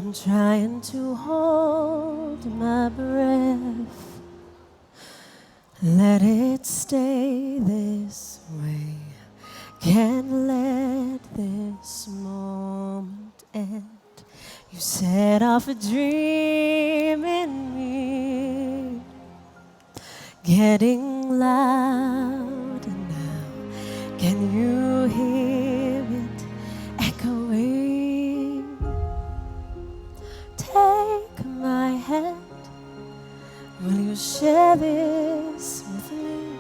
I'm trying to hold my breath. Let it stay this way. Can't let this moment end. You set off a dream in me, getting louder now. Can you hear it echoing? Take my hand. Will you share this with me?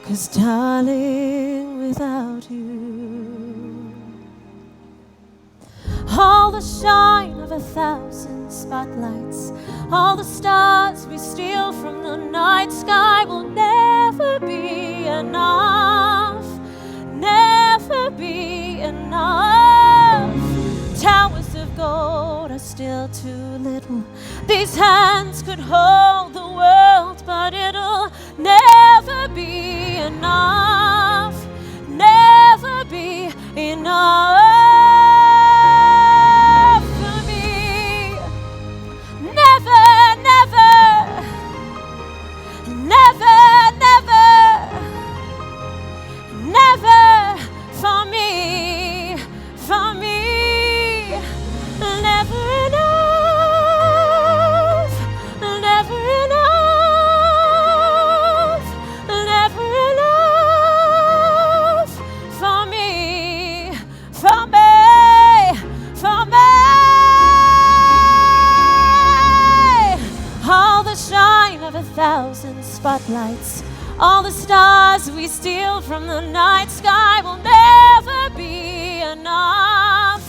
'Cause darling, without you, all the shine of 1,000 spotlights, all the stars we steal from the night sky will never be enough, never be enough. Towers of gold are still too little. These hands could hold the world, but it'll never be enough, never be enough for me. Never, never, never, never, never for me, for me. Never enough, never enough, never enough for me, for me, for me. All the shine of 1,000 spotlights, all the stars we steal from the night sky will never be enough,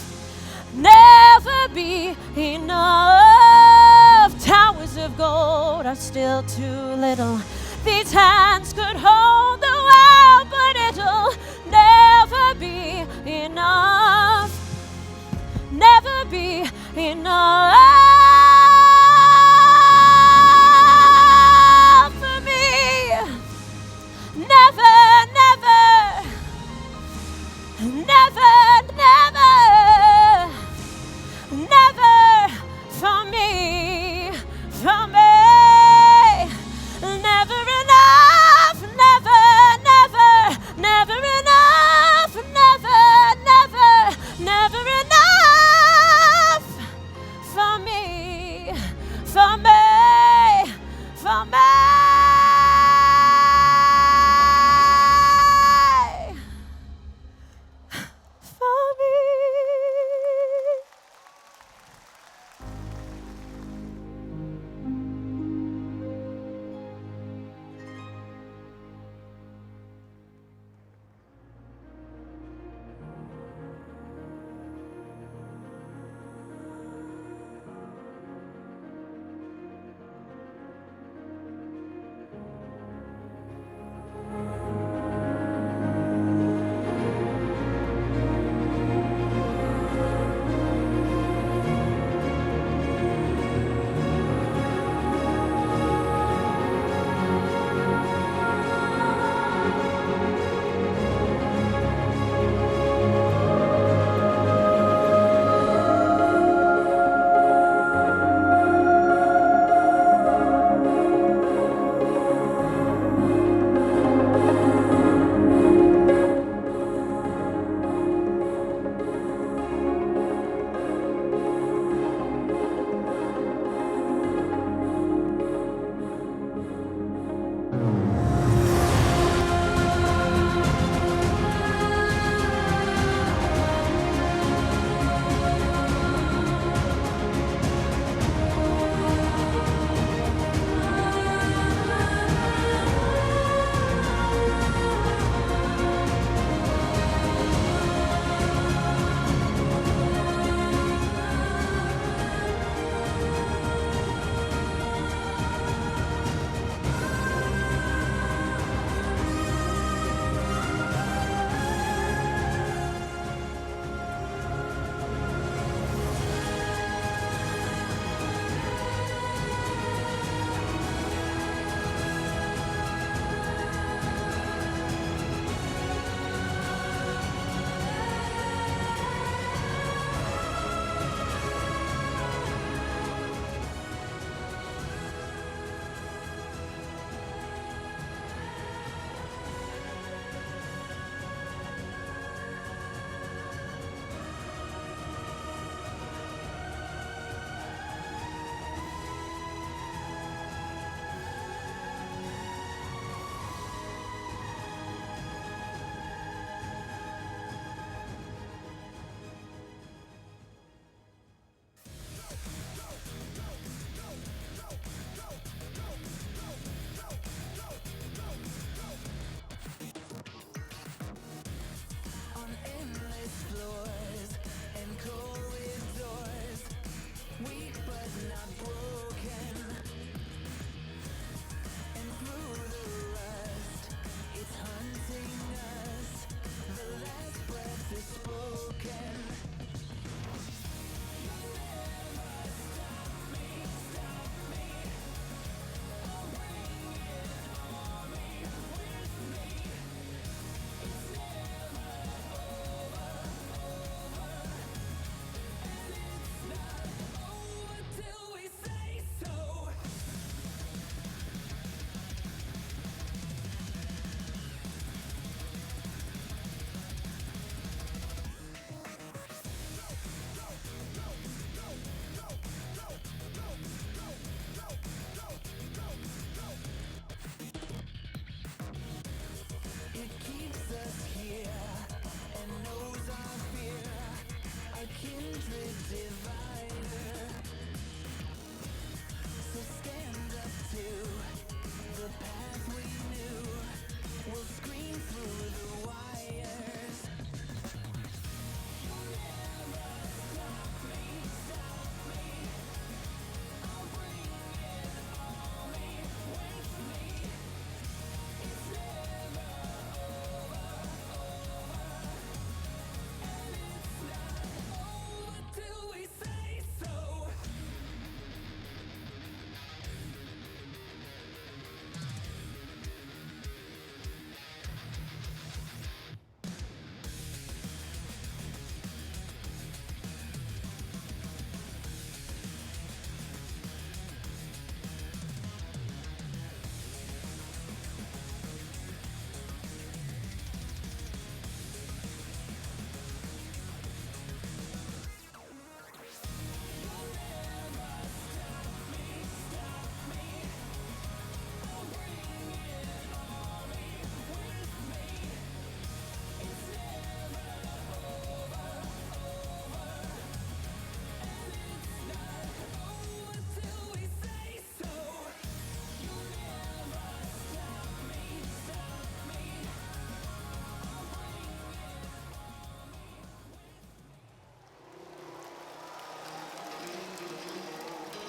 never be enough. Towers of gold are still too little. These hands could hold the world, but it'll never be enough, never be enough for me. Never, never, never, never, never for me, for me. Never enough, never, never, never enough, never, never, never enough for me.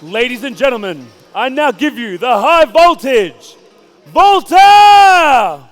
Ladies and gentlemen, I now give you the high voltage Volta!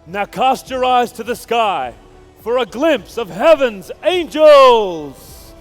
Now cast your eyes to the sky for a glimpse of heaven's angels.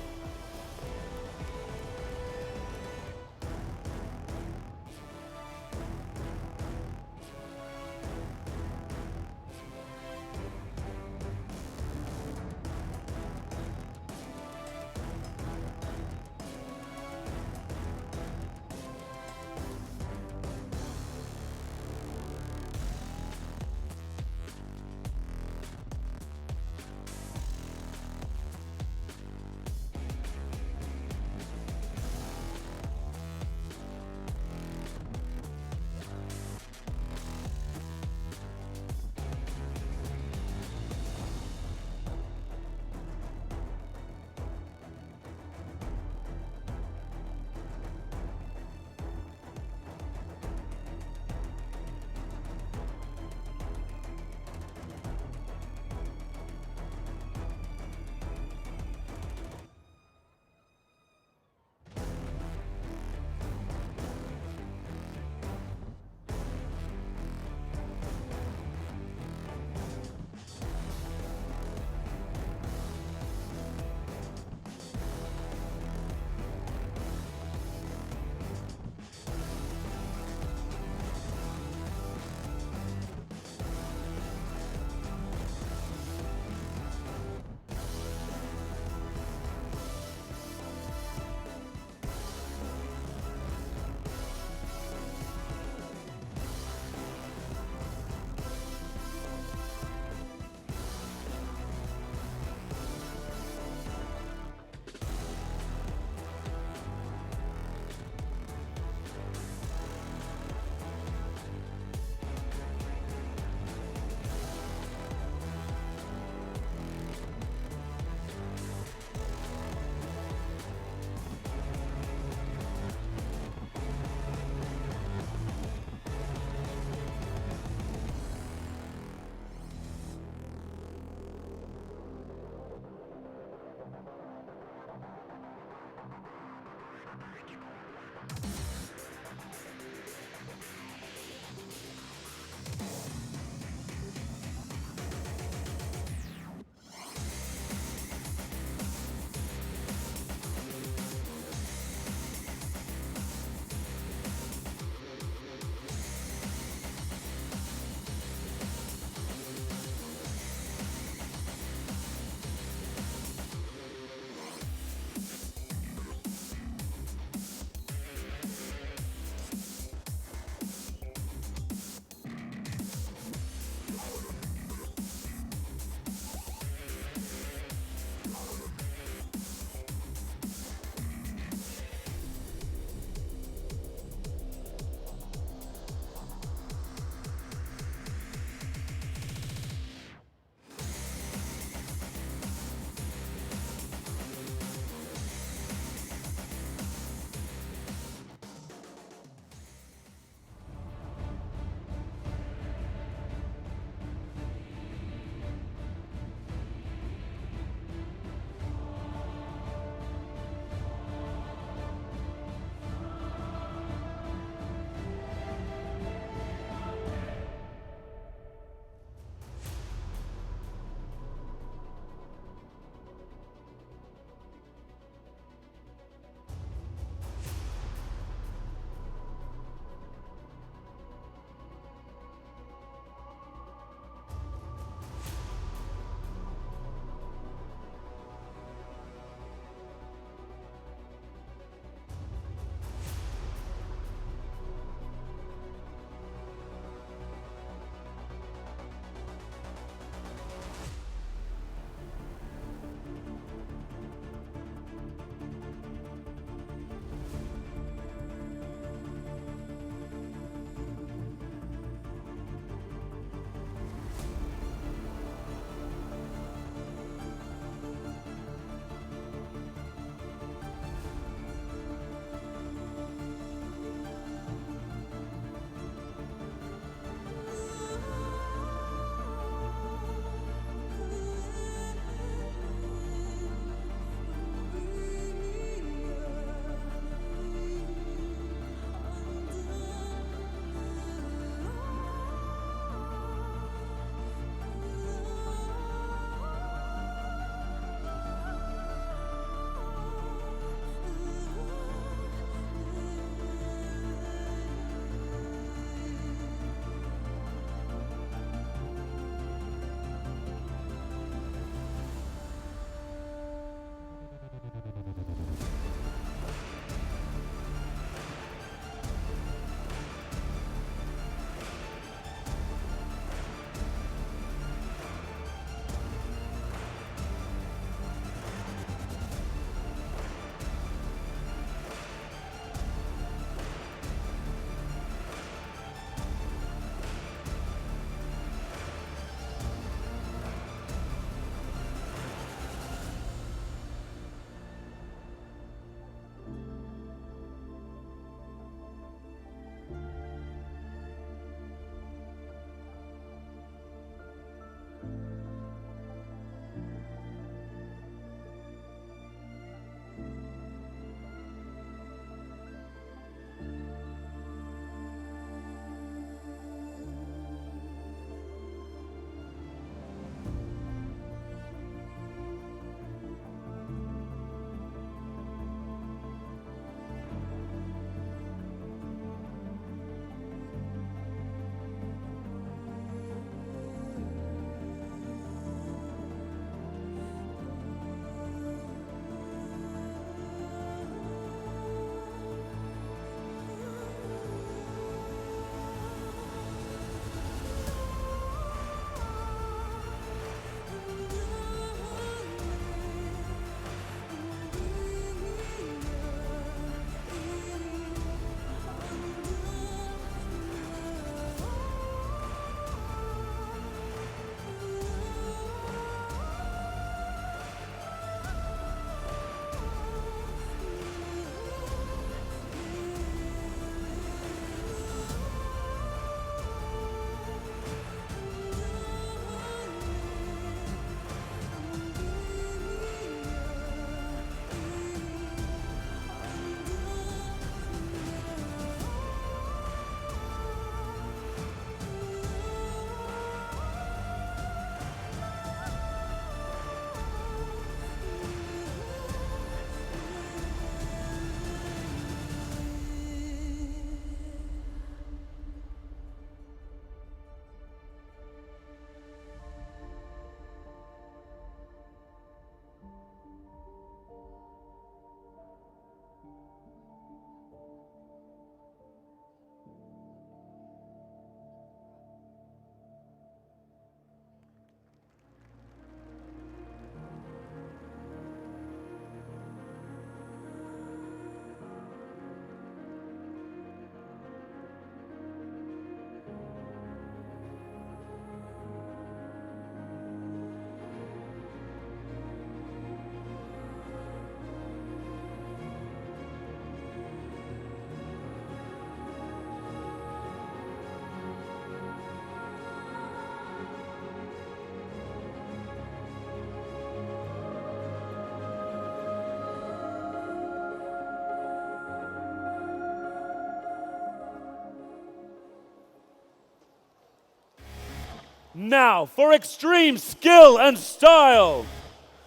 Now, for extreme skill and style,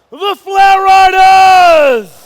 the Flare Riders!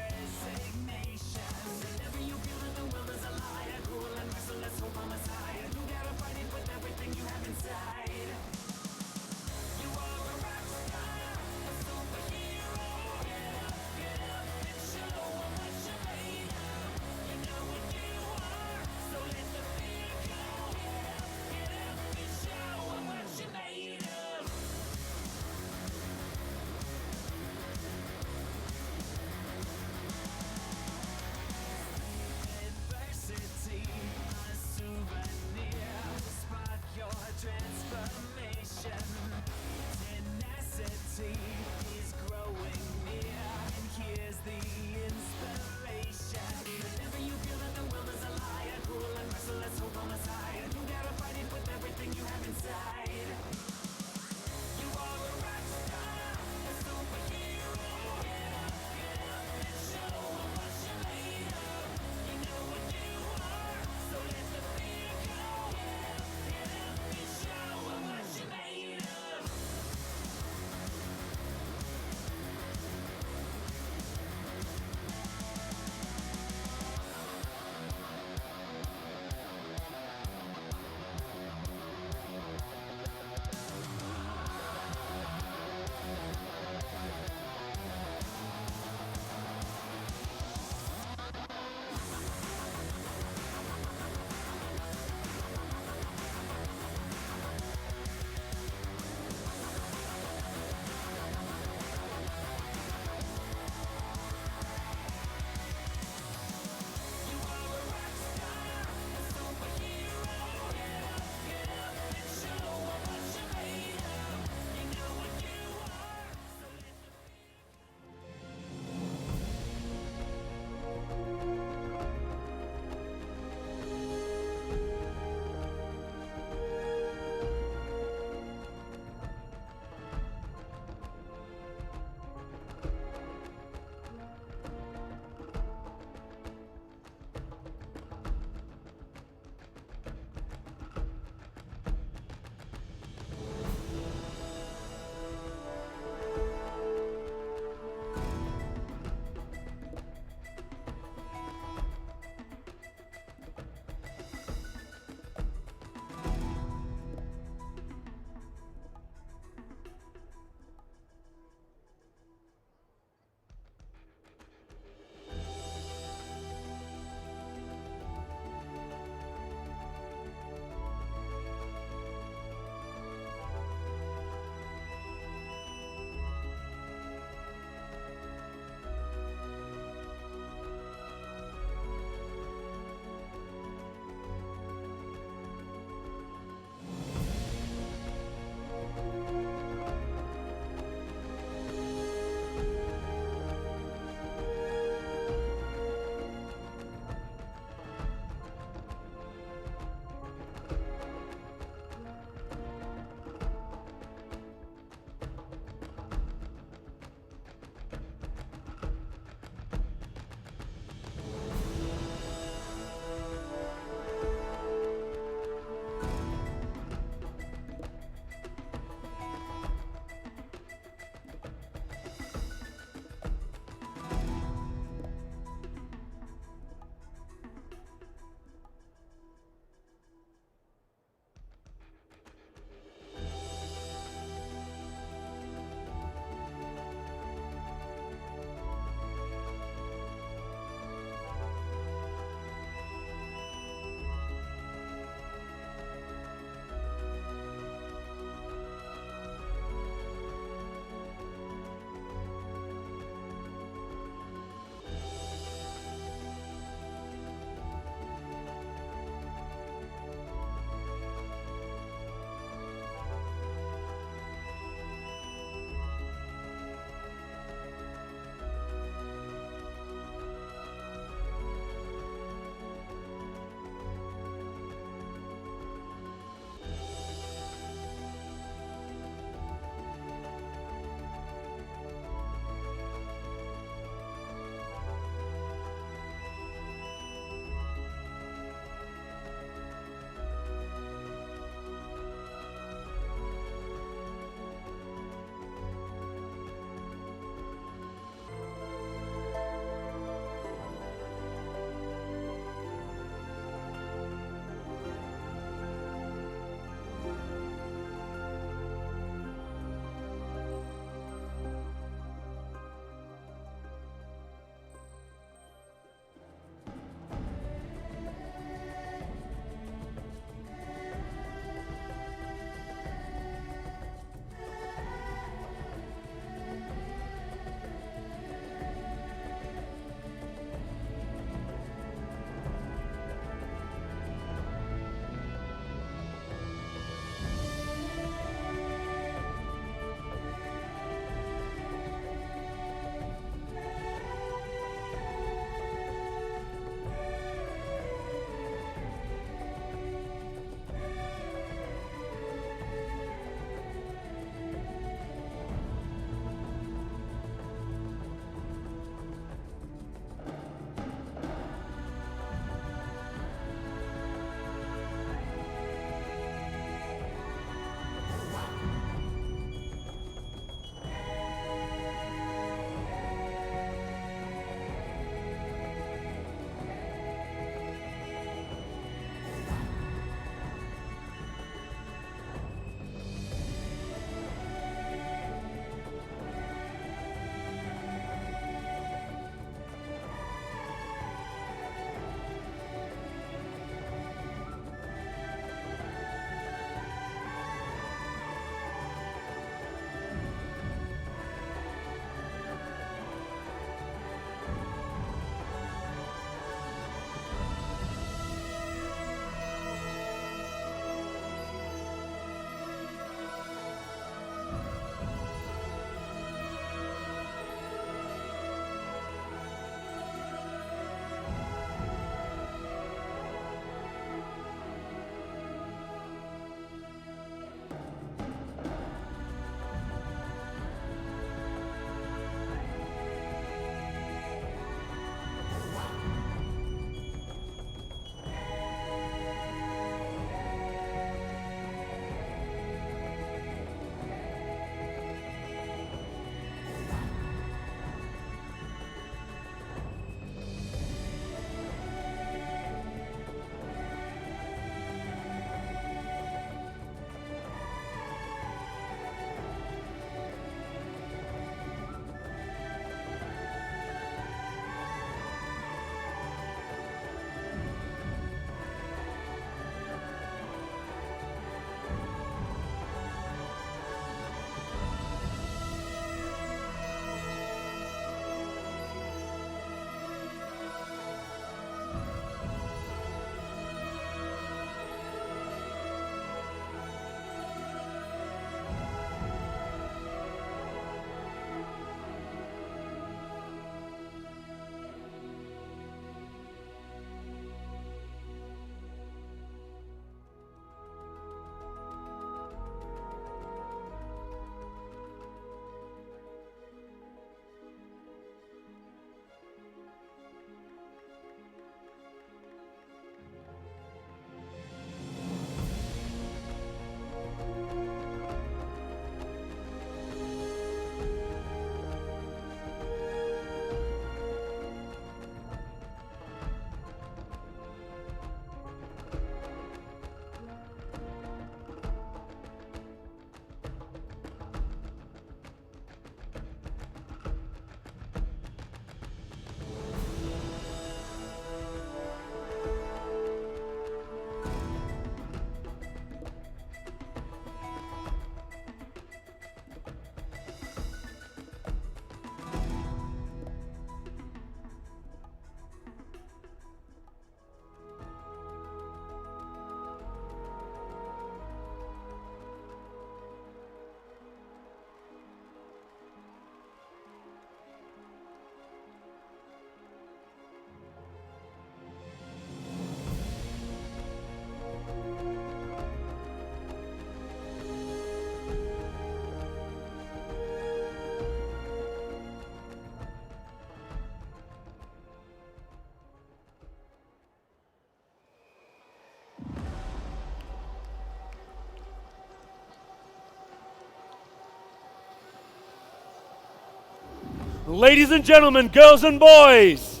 Ladies and gentlemen, girls and boys,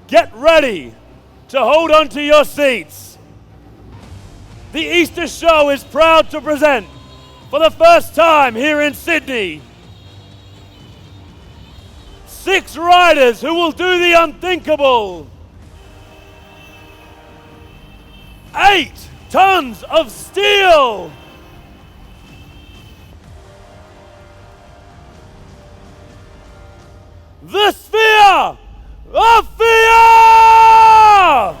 get ready to hold on to your seats. The Easter Show is proud to present, for the first time here in Sydney, 6 riders who will do the unthinkable. 8 tons of steel. The Sphere of Fear!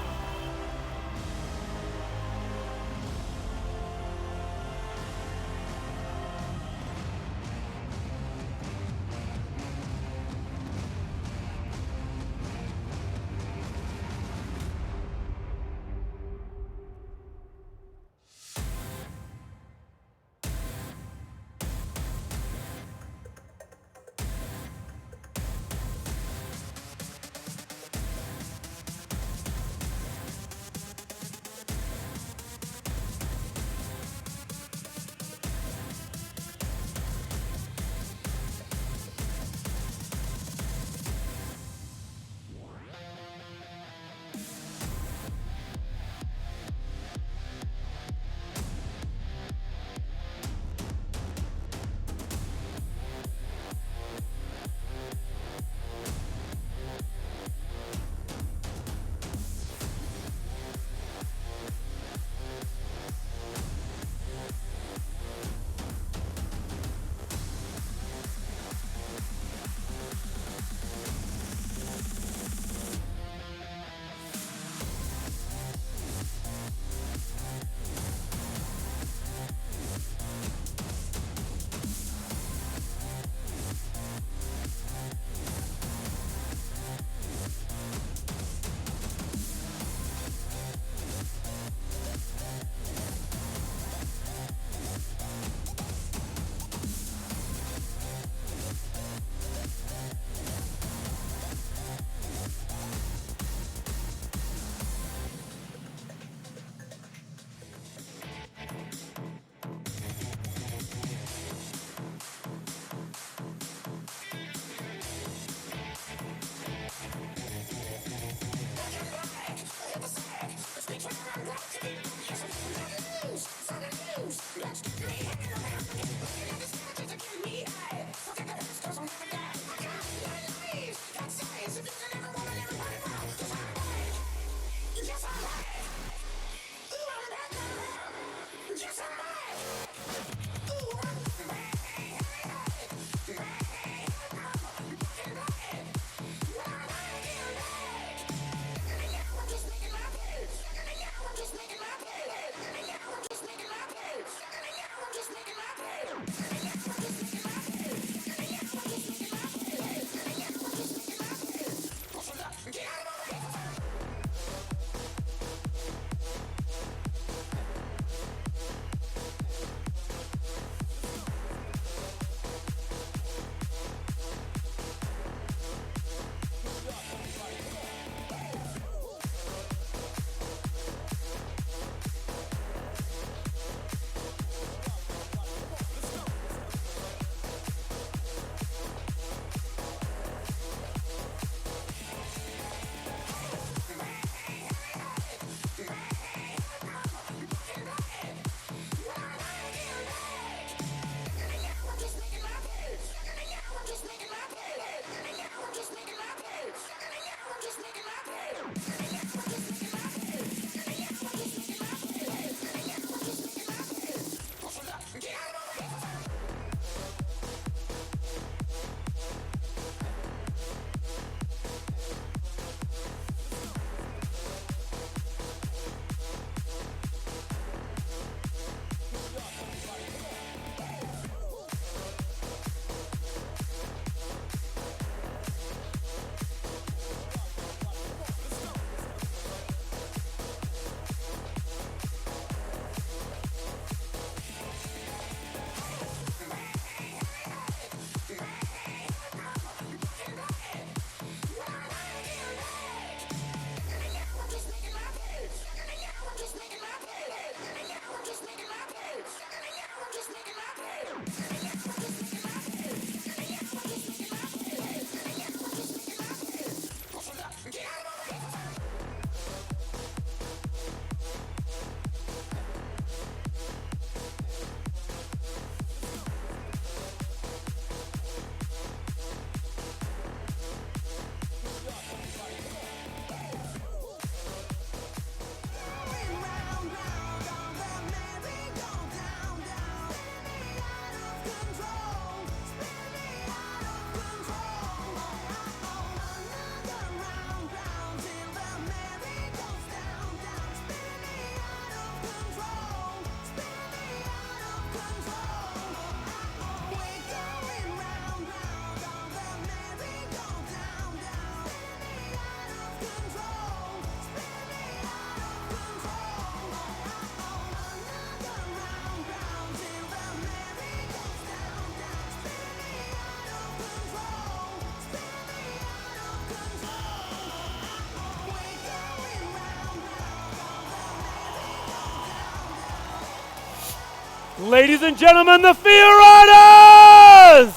Ladies and gentlemen, the Fear Riders!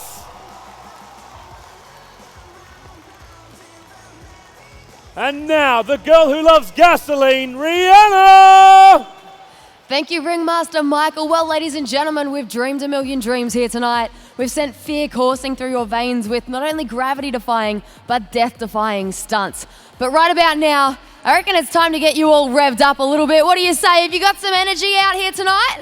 And now, the girl who loves gasoline, Rihanna! Thank you, Ringmaster Michael. Well, ladies and gentlemen, we've dreamed a million dreams here tonight. We've sent fear coursing through your veins with not only gravity-defying, but death-defying stunts. But right about now, I reckon it's time to get you all revved up a little bit. What do you say? Have you got some energy out here tonight?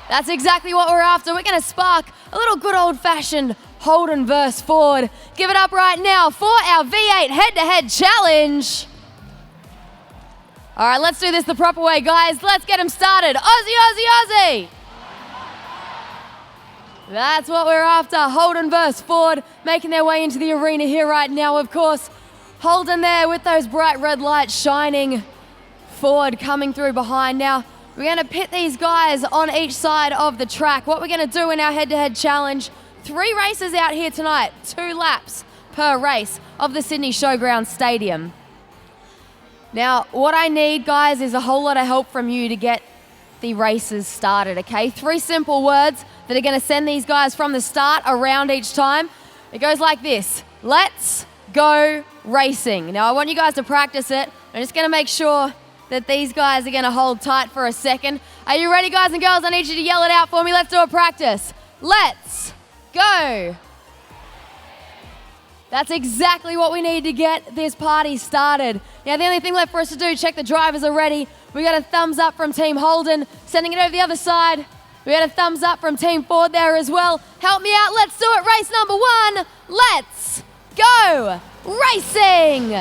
That's exactly what we're after. We're going to spark a little good old-fashioned Holden versus Ford. Give it up right now for our V8 head-to-head challenge. All right, let's do this the proper way, guys. Let's get them started. Aussie, Aussie, Aussie. That's what we're after. Holden versus Ford making their way into the arena here right now, of course. Holden there with those bright red lights shining. Ford coming through behind. Now, we're going to pit these guys on each side of the track. What we're going to do in our head-to-head challenge, 3 races out here tonight, 2 laps per race of the Sydney Showground Stadium. Now, what I need, guys, is a whole lot of help from you to get the races started, okay? 3 simple words that are going to send these guys from the start around each time. It goes like this: let's go racing. Now, I want you guys to practice it. I'm just going to make sure that these guys are going to hold tight for a second. Are you ready, guys and girls? I need you to yell it out for me. Let's do a practice. Let's go. That's exactly what we need to get this party started. Now, the only thing left for us to do, check the drivers are ready. We got a thumbs up from Team Holden, sending it over the other side. We got a thumbs up from Team Ford there as well. Help me out, let's do it. Race number 1, let's go racing.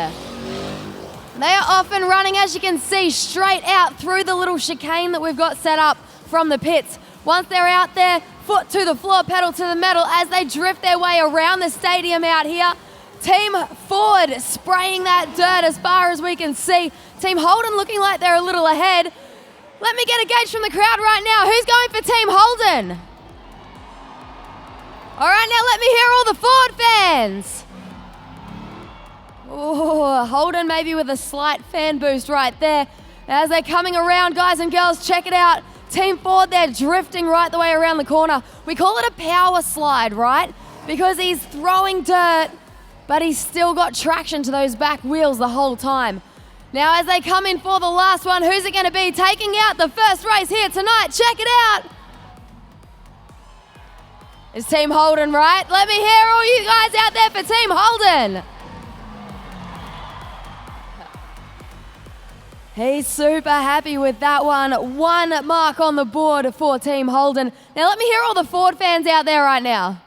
They are off and running, as you can see, straight out through the little chicane that we've got set up from the pits. Once they're out there, foot to the floor, pedal to the metal as they drift their way around the stadium out here. Team Ford spraying that dirt as far as we can see. Team Holden looking like they're a little ahead. Let me get a gauge from the crowd right now. Who's going for Team Holden? All right, now let me hear all the Ford fans. Oh, Holden maybe with a slight fan boost right there. As they're coming around, guys and girls, check it out. Team Ford, they're drifting right the way around the corner. We call it a power slide, right? Because he's throwing dirt, but he's still got traction to those back wheels the whole time. Now, as they come in for the last one, who's it going to be taking out the first race here tonight? Check it out. It's Team Holden, right? Let me hear all you guys out there for Team Holden. He's super happy with that one. 1 mark on the board for Team Holden. Now let me hear all the Ford fans out there right now.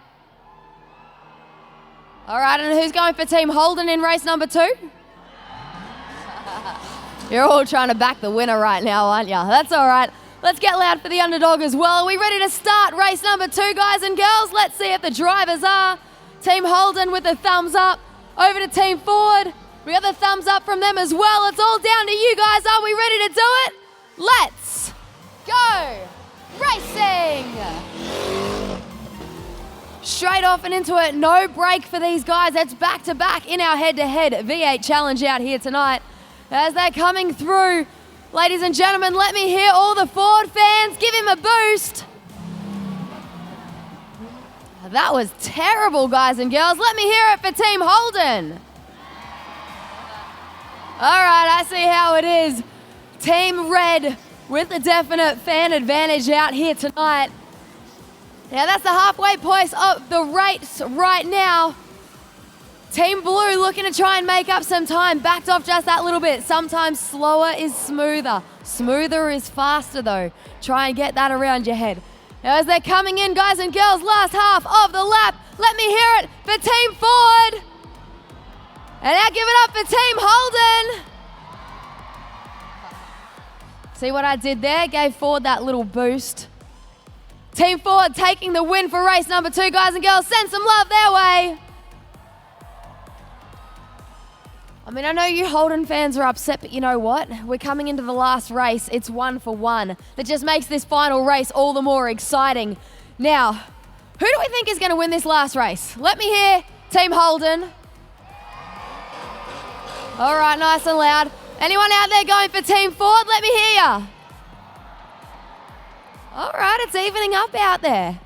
All right, and who's going for Team Holden in race number 2? You're all trying to back the winner right now, aren't you? That's all right. Let's get loud for the underdog as well. Are we ready to start race number 2, guys and girls? Let's see if the drivers are. Team Holden with a thumbs up. Over to Team Ford. We got the thumbs up from them as well. It's all down to you guys. Are we ready to do it? Let's go racing. Straight off and into it. No break for these guys. It's back to back in our head-to-head V8 challenge out here tonight. As they're coming through, ladies and gentlemen, let me hear all the Ford fans. Give him a boost. That was terrible, guys and girls. Let me hear it for Team Holden. All right, I see how it is. Team Red with a definite fan advantage out here tonight. Now that's the halfway point of the race right now. Team Blue looking to try and make up some time. Backed off just that little bit. Sometimes slower is smoother. Smoother is faster though. Try and get that around your head. Now as they're coming in, guys and girls, last half of the lap. Let me hear it for Team Ford. And now give it up for Team Holden. See what I did there? Gave Ford that little boost. Team Ford taking the win for race number 2, guys and girls. Send some love their way. I mean, I know you Holden fans are upset, but you know what? We're coming into the last race. It's 1 for 1. That just makes this final race all the more exciting. Now, who do we think is going to win this last race? Let me hear Team Holden. All right, nice and loud. Anyone out there going for Team Ford? Let me hear ya. All right, it's evening up out there.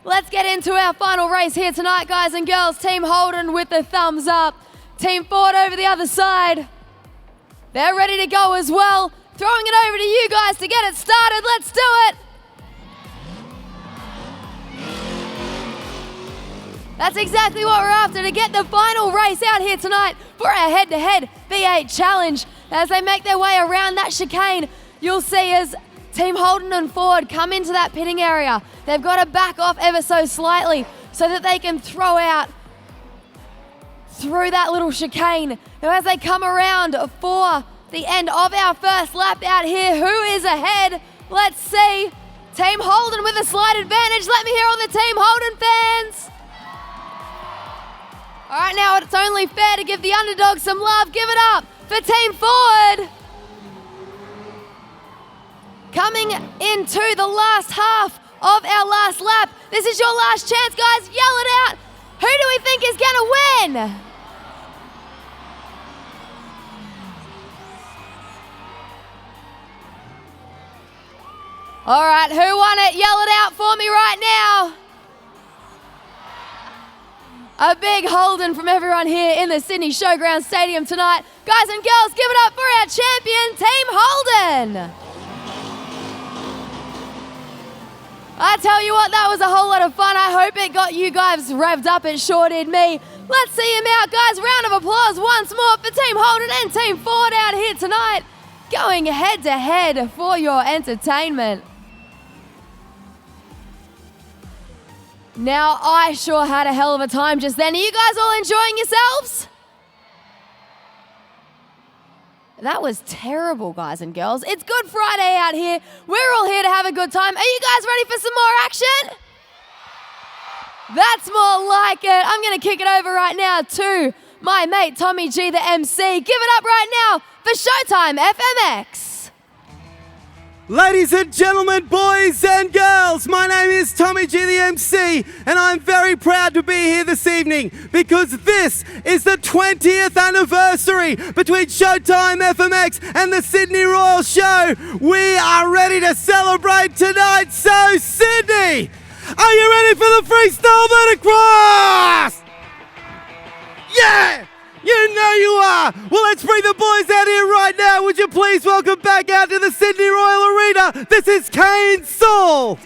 Let's get into our final race here tonight, guys and girls. Team Holden with the thumbs up. Team Ford over the other side. They're ready to go as well. Throwing it over to you guys to get it started. Let's do it. That's exactly what we're after, to get the final race out here tonight for our head-to-head V8 challenge. As they make their way around that chicane, you'll see as Team Holden and Ford come into that pitting area, they've got to back off ever so slightly so that they can throw out through that little chicane. Now as they come around for the end of our first lap out here, who is ahead? Let's see. Team Holden with a slight advantage. Let me hear all the Team Holden fans. All right, now it's only fair to give the underdog some love. Give it up for Team Ford. Coming into the last half of our last lap. This is your last chance, guys. Yell it out. Who do we think is going to win? All right, who won it? Yell it out for me right now. A big Holden from everyone here in the Sydney Showground Stadium tonight. Guys and girls, give it up for our champion, Team Holden. I tell you what, that was a whole lot of fun. I hope it got you guys revved up. It sure did me. Let's see him out, guys. Round of applause once more for Team Holden and Team Ford out here tonight, going head to head for your entertainment. Now, I sure had a hell of a time just then. Are you guys all enjoying yourselves? That was terrible, guys and girls. It's Good Friday out here. We're all here to have a good time. Are you guys ready for some more action? That's more like it. I'm going to kick it over right now to my mate, Tommy G, the MC. Give it up right now for Showtime FMX. Ladies and gentlemen, boys and girls, my name is Tommy G, the MC, and I'm very proud to be here this evening because this is the 20th anniversary between Showtime FMX and the Sydney Royal Show. We are ready to celebrate tonight, so Sydney, are you ready for the freestyle motocross? Yeah! You know you are! Well, let's bring the boys out here right now. Would you please welcome back out to the Sydney Royal Arena? This is Kane Saul.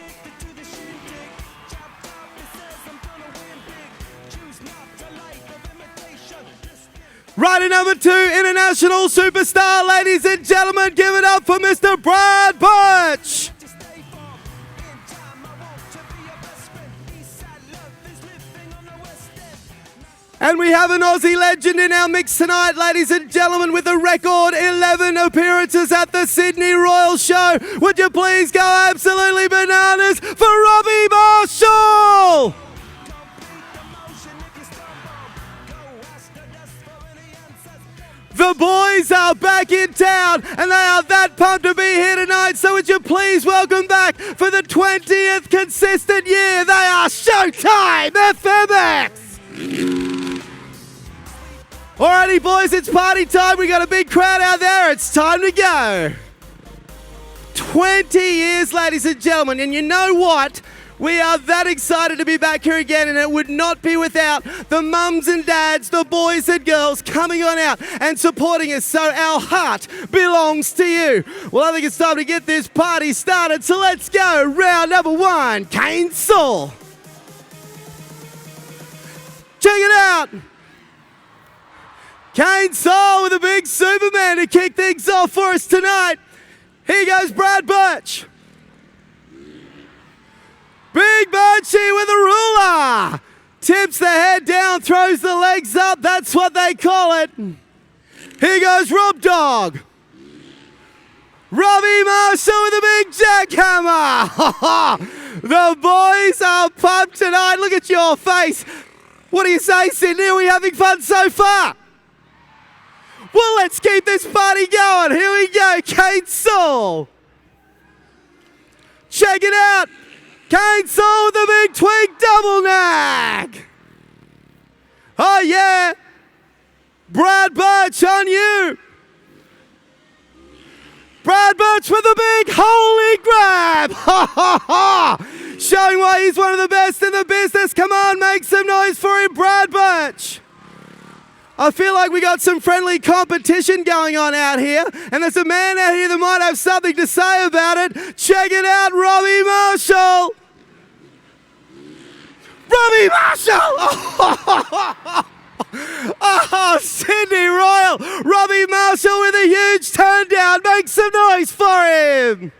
Rider number 2, international superstar, ladies and gentlemen, give it up for Mr. Brad Birch. And we have an Aussie legend in our mix tonight, ladies and gentlemen, with a record 11 appearances at the Sydney Royal Show. Would you please go absolutely bananas for Robbie Marshall? The boys are back in town and they are that pumped to be here tonight, so would you please welcome back for the 20th consistent year, they are Showtime FMX! Alrighty boys, it's party time. We got a big crowd out there. It's time to go. 20 years, ladies and gentlemen, and you know what? We are that excited to be back here again, and it would not be without the mums and dads, the boys and girls coming on out and supporting us, so our heart belongs to you. Well, I think it's time to get this party started, so let's go. Round number 1, Kane Saul. Check it out. Kane Saul with a big Superman to kick things off for us tonight. Here goes Brad Birch. Big Birchie with a ruler. Tips the head down, throws the legs up. That's what they call it. Here goes Rob Dog. Robbie Marshall with a big jackhammer. The boys are pumped tonight. Look at your face. What do you say, Sydney? Are we having fun so far? Well, let's keep this party going. Here we go, Kane Saul. Check it out. Kane Saul with a big twig double nag. Oh, yeah. Brad Birch on you. Brad Birch with a big holy grab. Ha ha ha. Showing why he's one of the best in the business. Come on, make some noise for him, Brad Birch. I feel like we got some friendly competition going on out here, and there's a man out here that might have something to say about it. Check it out, Robbie Marshall. Robbie Marshall! Oh, Sydney Royal! Robbie Marshall with a huge turn down. Make some noise for him.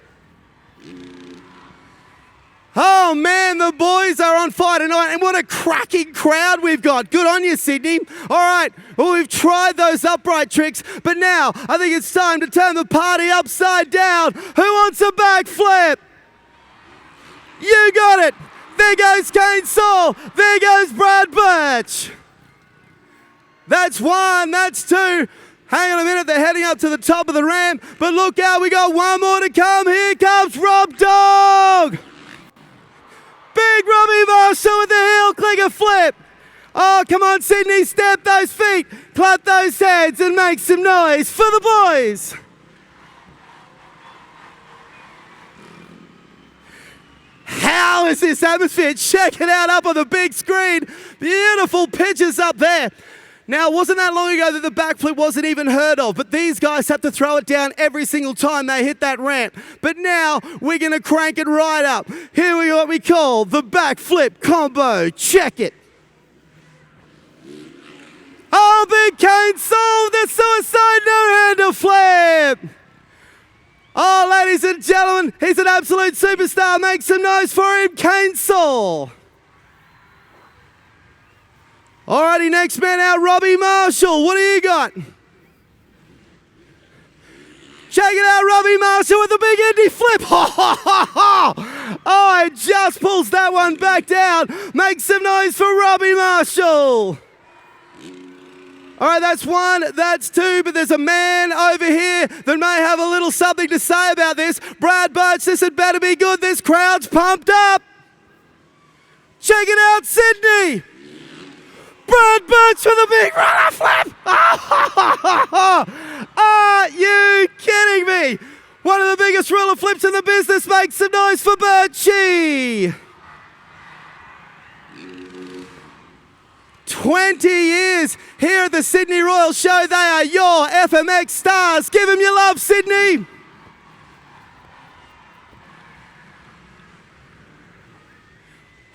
Oh man, the boys are on fire tonight, and what a cracking crowd we've got. Good on you, Sydney. All right, well, we've tried those upright tricks, but now I think it's time to turn the party upside down. Who wants a backflip? You got it. There goes Kane Saul. There goes Brad Birch. That's one, that's two. Hang on a minute, they're heading up to the top of the ramp, but look out, we got one more to come. Here comes Rob Dog. Big Robbie Marshall with the heel clicker flip. Oh, come on, Sydney, step those feet, clap those hands, and make some noise for the boys. How is this atmosphere? Check it out up on the big screen. Beautiful pictures up there. Now, it wasn't that long ago that the backflip wasn't even heard of, but these guys have to throw it down every single time they hit that ramp. But now, we're going to crank it right up. Here we go, what we call the backflip combo. Check it. Oh, big Kane Saul, the suicide no-hander flip. Oh, ladies and gentlemen, he's an absolute superstar. Make some noise for him, Kane Saul. Alrighty, next man out, Robbie Marshall. What do you got? Check it out, Robbie Marshall with a big Indy flip. Oh, it just pulls that one back down. Make some noise for Robbie Marshall. All right, that's one, that's two, but there's a man over here that may have a little something to say about this. Brad Birch, this had better be good. This crowd's pumped up. Check it out, Sydney. Brad Birch with a big runner flip. Are you kidding me? One of the biggest roller flips in the business. Make some noise for Birchie. 20 years here at the Sydney Royal Show. They are your FMX stars. Give them your love, Sydney.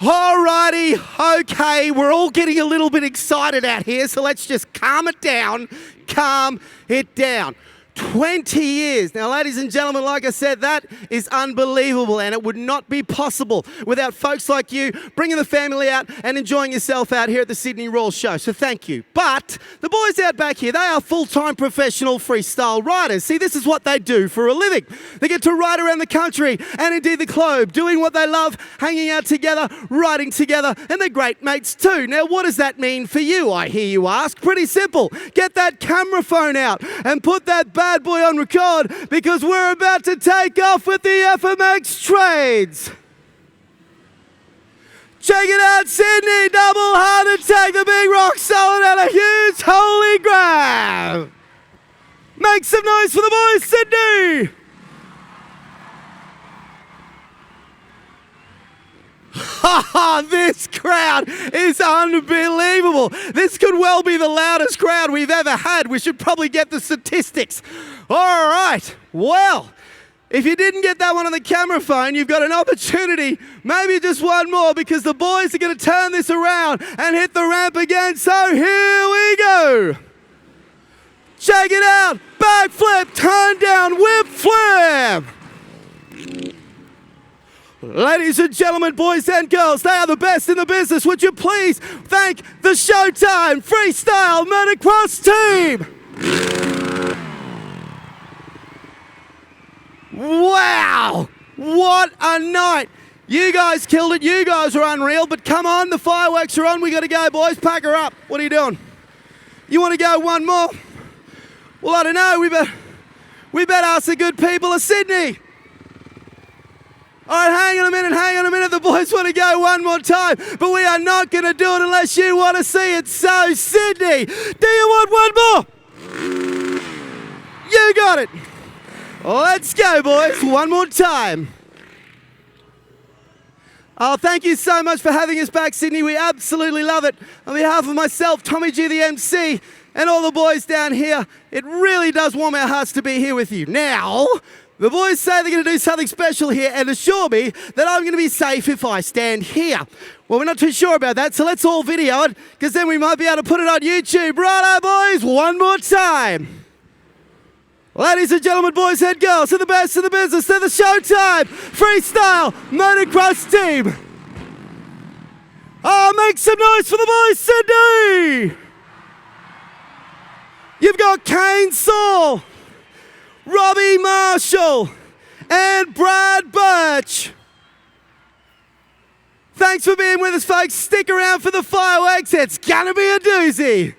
Alrighty, okay, we're all getting a little bit excited out here, so let's just calm it down. Calm it down. 20 years. Now, ladies and gentlemen, like I said, that is unbelievable, and it would not be possible without folks like you bringing the family out and enjoying yourself out here at the Sydney Royal Show. So thank you. But the boys out back here, they are full-time professional freestyle riders. See, this is what they do for a living. They get to ride around the country and indeed the globe, doing what they love, hanging out together, riding together, and they're great mates too. Now, what does that mean for you, I hear you ask? Pretty simple. Get that camera phone out and put that bad boy on record, because we're about to take off with the FMX trades. Check it out, Sydney, double heart attack, the big rock solid, and a huge holy grab. Make some noise for the boys, Sydney. This crowd is unbelievable. This could well be the loudest crowd we've ever had. We should probably get the statistics. All right, well, if you didn't get that one on the camera phone, you've got an opportunity, maybe just one more, because the boys are going to turn this around and hit the ramp again. So here we go. Check it out. Backflip, turn down, whip flip. Ladies and gentlemen, boys and girls, they are the best in the business. Would you please thank the Showtime Freestyle Motocross team? Wow, what a night. You guys killed it. You guys are unreal, but come on, the fireworks are on. We got to go, boys. Pack her up. What are you doing? You want to go one more? Well, I don't know. We better ask the good people of Sydney. All right, hang on a minute. The boys want to go one more time, but we are not going to do it unless you want to see it. So, Sydney, do you want one more? You got it. Let's go, boys. One more time. Oh, thank you so much for having us back, Sydney. We absolutely love it. On behalf of myself, Tommy G, the MC, and all the boys down here, it really does warm our hearts to be here with you. Now, the boys say they're going to do something special here and assure me that I'm going to be safe if I stand here. Well, we're not too sure about that, so let's all video it, because then we might be able to put it on YouTube. Righto, boys, one more time. Ladies and gentlemen, boys and girls, to the best of the business, to the Showtime Freestyle Motocross team. Oh, make some noise for the boys, Sydney! You've got Kane Saul, Robbie Marshall, and Brad Birch. Thanks for being with us, folks. Stick around for the fireworks. It's gonna be a doozy.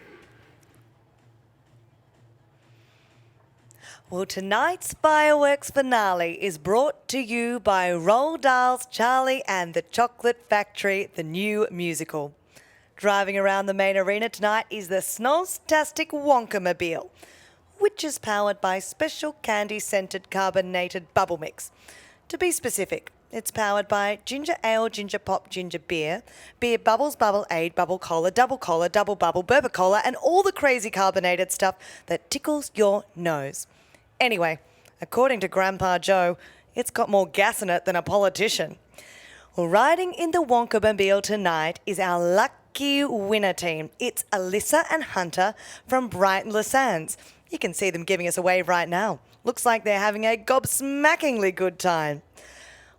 Well, tonight's fireworks finale is brought to you by Roald Dahl's Charlie and the Chocolate Factory, the new musical. Driving around the main arena tonight is the Snoztastic Wonka-mobile, which is powered by special candy-scented carbonated bubble mix. To be specific, it's powered by ginger ale, ginger pop, ginger beer, beer bubbles, bubble aid, bubble cola, double bubble, bourbon cola, and all the crazy carbonated stuff that tickles your nose. Anyway, according to Grandpa Joe, it's got more gas in it than a politician. Well, riding in the Wonka-mobile tonight is our lucky winner team. It's Alyssa and Hunter from Brighton Les Sands. You can see them giving us a wave right now. Looks like they're having a gobsmackingly good time.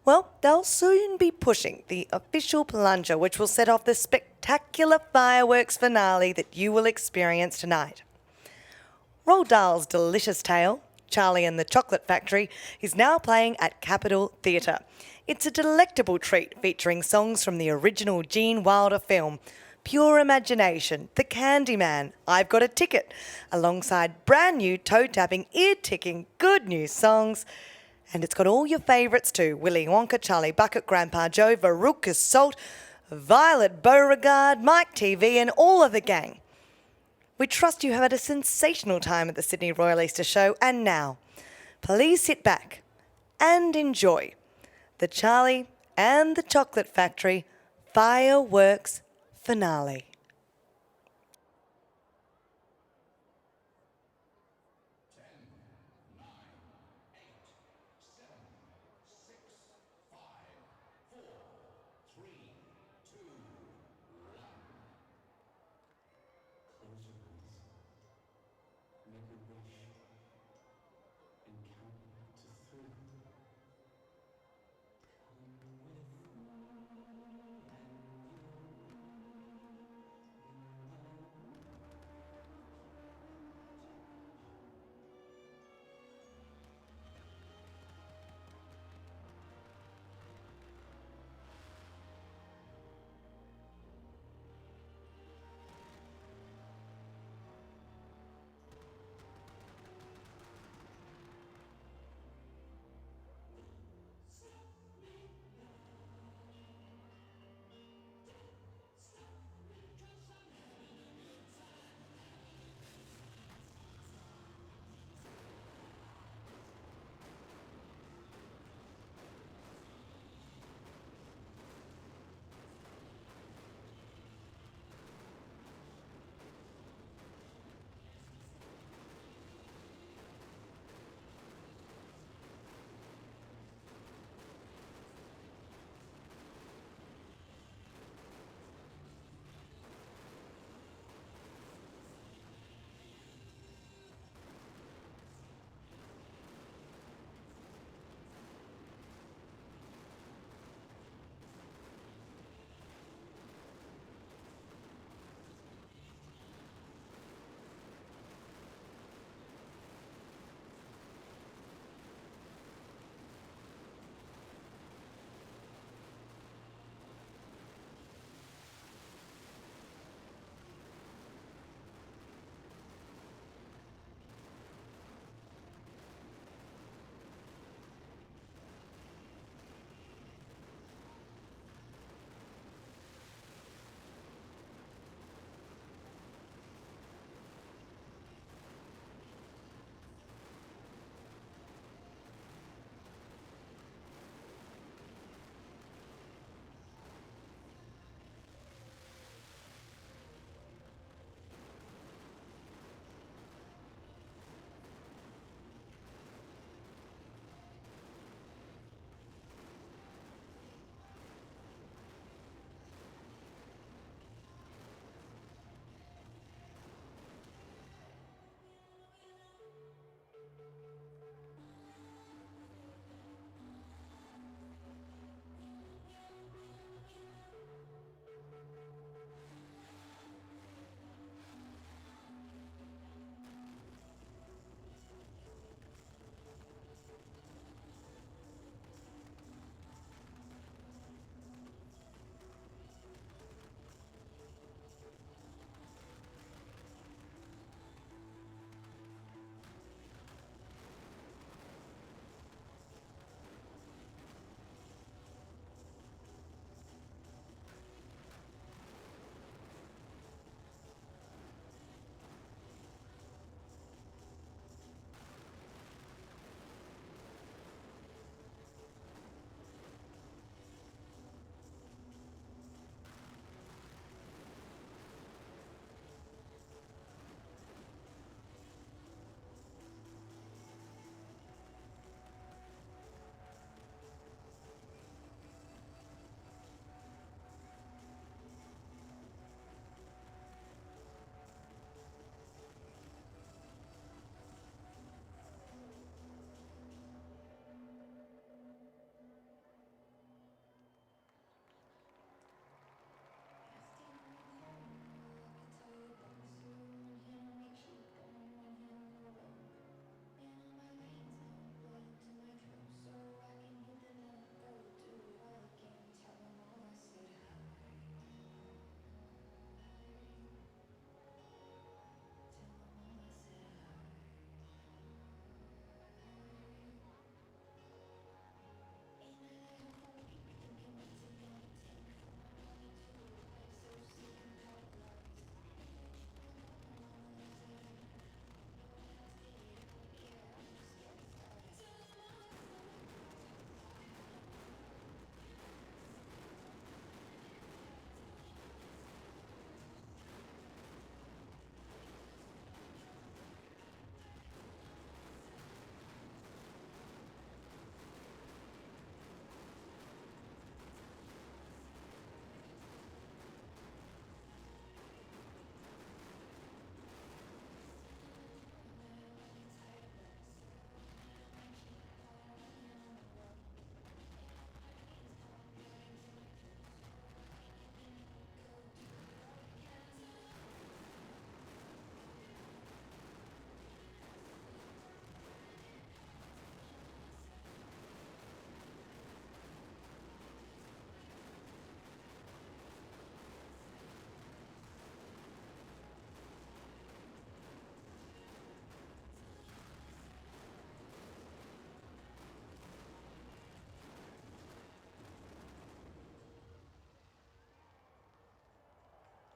Well, they'll soon be pushing the official plunger, which will set off the spectacular fireworks finale that you will experience tonight. Roald Dahl's delicious tale, Charlie and the Chocolate Factory, is now playing at Capitol Theatre. It's a delectable treat featuring songs from the original Gene Wilder film, Pure Imagination, The Candyman, I've Got a Ticket, alongside brand new toe-tapping, ear-ticking, good news songs. And it's got all your favourites too, Willy Wonka, Charlie Bucket, Grandpa Joe, Veruca Salt, Violet Beauregard, Mike TV, and all of the gang. We trust you have had a sensational time at the Sydney Royal Easter Show, and now, please sit back and enjoy the Charlie and the Chocolate Factory fireworks finale.